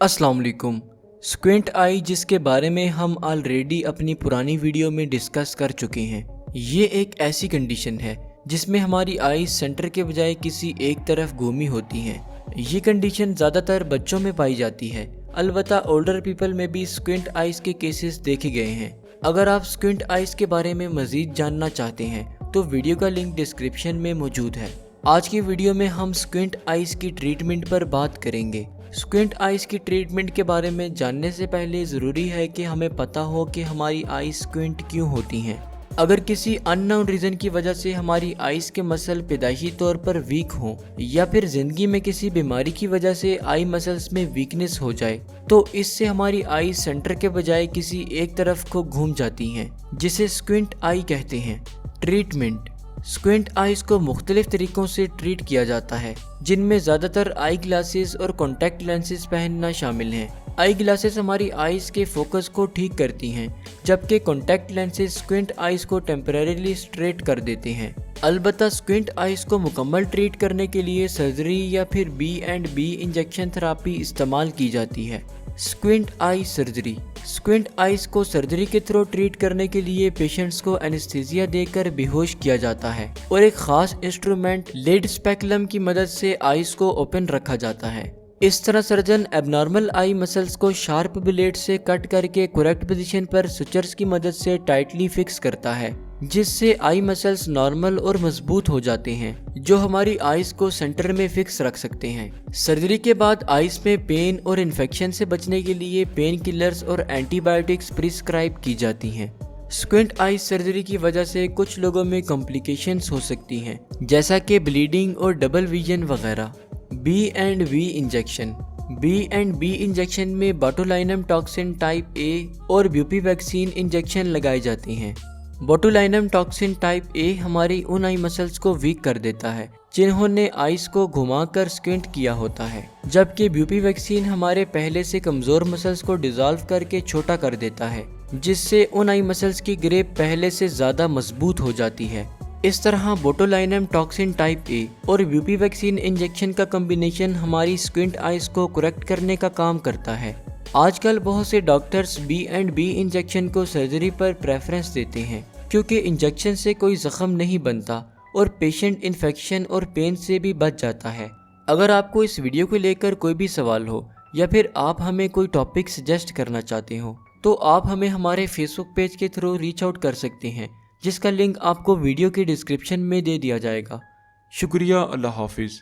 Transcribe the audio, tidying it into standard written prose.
अस्सलाम वालेकुम। स्क्विंट आई, जिसके बारे में हम ऑलरेडी अपनी पुरानी वीडियो में डिस्कस कर चुके हैं, ये एक ऐसी कंडीशन है जिसमें हमारी आईज सेंटर के बजाय किसी एक तरफ घूमी होती हैं। ये कंडीशन ज़्यादातर बच्चों में पाई जाती है, अलबत्ता ओल्डर पीपल में भी स्क्विंट आइज के केसेस देखे गए हैं। अगर आप स्क्विंट आइज के बारे में मज़ीद जानना चाहते हैं तो वीडियो का लिंक डिस्क्रिप्शन में मौजूद है। आज की वीडियो में हम स्क्विंट आइज की ट्रीटमेंट पर बात करेंगे। स्क्विंट आइज की ट्रीटमेंट के बारे में जानने से पहले ज़रूरी है कि हमें पता हो कि हमारी आइज स्क्विंट क्यों होती हैं। अगर किसी अननोन रीज़न की वजह से हमारी आइज के मसल पैदाइशी तौर पर वीक हों या फिर ज़िंदगी में किसी बीमारी की वजह से आई मसल्स में वीकनेस हो जाए तो इससे हमारी आइज सेंटर के बजाय किसी एक तरफ को घूम जाती हैं, जिसे स्क्विंट आई कहते हैं। ट्रीटमेंट: स्क्विंट आइज को मुख्तलिफ तरीक़ों से ट्रीट किया जाता है, जिनमें ज़्यादातर आई ग्लासेस और कॉन्टैक्ट लेंसेज पहनना शामिल हैं। आई ग्लासेस हमारी आइज के फोकस को ठीक करती हैं, जबकि कॉन्टैक्ट लेंसेज स्क्विंट आइज को टेम्परेरीली स्ट्रेट कर देते हैं। अलबत्ता स्क्विंट आइज को मुकम्मल ट्रीट करने के लिए सर्जरी या फिर B&B इंजेक्शन थेरापी इस्तेमाल की जाती है। Squint eye surgery: squint eyes को सर्जरी के थ्रू ट्रीट करने के लिए पेशेंट्स को एनेस्थीसिया देकर बेहोश किया जाता है और एक खास इंस्ट्रूमेंट लीड स्पेकुलम की मदद से आइज को ओपन रखा जाता है। इस तरह सर्जन एबनॉर्मल आई मसल्स को शार्प ब्लेड से कट करके करेक्ट पोजीशन पर सुचर्स की मदद से टाइटली फिक्स करता है, जिससे आई मसल्स नॉर्मल और मजबूत हो जाते हैं, जो हमारी आइज को सेंटर में फिक्स रख सकते हैं। सर्जरी के बाद आइज में पेन और इन्फेक्शन से बचने के लिए पेन किलर्स और एंटीबायोटिक्स प्रिस्क्राइब की जाती हैं। स्क्विंट आइज सर्जरी की वजह से कुछ लोगों में कॉम्प्लिकेशंस हो सकती हैं, जैसा कि ब्लीडिंग और डबल विजन वगैरह। B&B इंजेक्शन: B&B इंजेक्शन में बोटुलिनम टॉक्सिन टाइप A और ब्यूपी वैक्सीन इंजेक्शन लगाए जाते हैं। बोटुलिनम टॉक्सिन टाइप A हमारी उन आई मसल्स को वीक कर देता है जिन्होंने आइज को घुमाकर स्क्विंट किया होता है, जबकि ब्यूपी वैक्सीन हमारे पहले से कमज़ोर मसल्स को डिसॉल्व करके छोटा कर देता है, जिससे उन आई मसल्स की ग्रिप पहले से ज़्यादा मजबूत हो जाती है। इस तरह बोटुलिनम टॉक्सिन टाइप A और ब्यूपी वैक्सीन इंजेक्शन का कम्बिनेशन हमारी स्क्विंट आइज को करेक्ट करने का काम करता है। आजकल बहुत से डॉक्टर्स B&B इंजेक्शन को सर्जरी पर प्रेफरेंस देते हैं, क्योंकि इंजेक्शन से कोई जख्म नहीं बनता और पेशेंट इन्फेक्शन और पेन से भी बच जाता है। अगर आपको इस वीडियो को लेकर कोई भी सवाल हो या फिर आप हमें कोई टॉपिक सजेस्ट करना चाहते हो तो आप हमें हमारे फेसबुक पेज के थ्रू रीच आउट कर सकते हैं, जिसका लिंक आपको वीडियो के डिस्क्रिप्शन में दे दिया जाएगा। शुक्रिया। अल्लाह हाफिज़।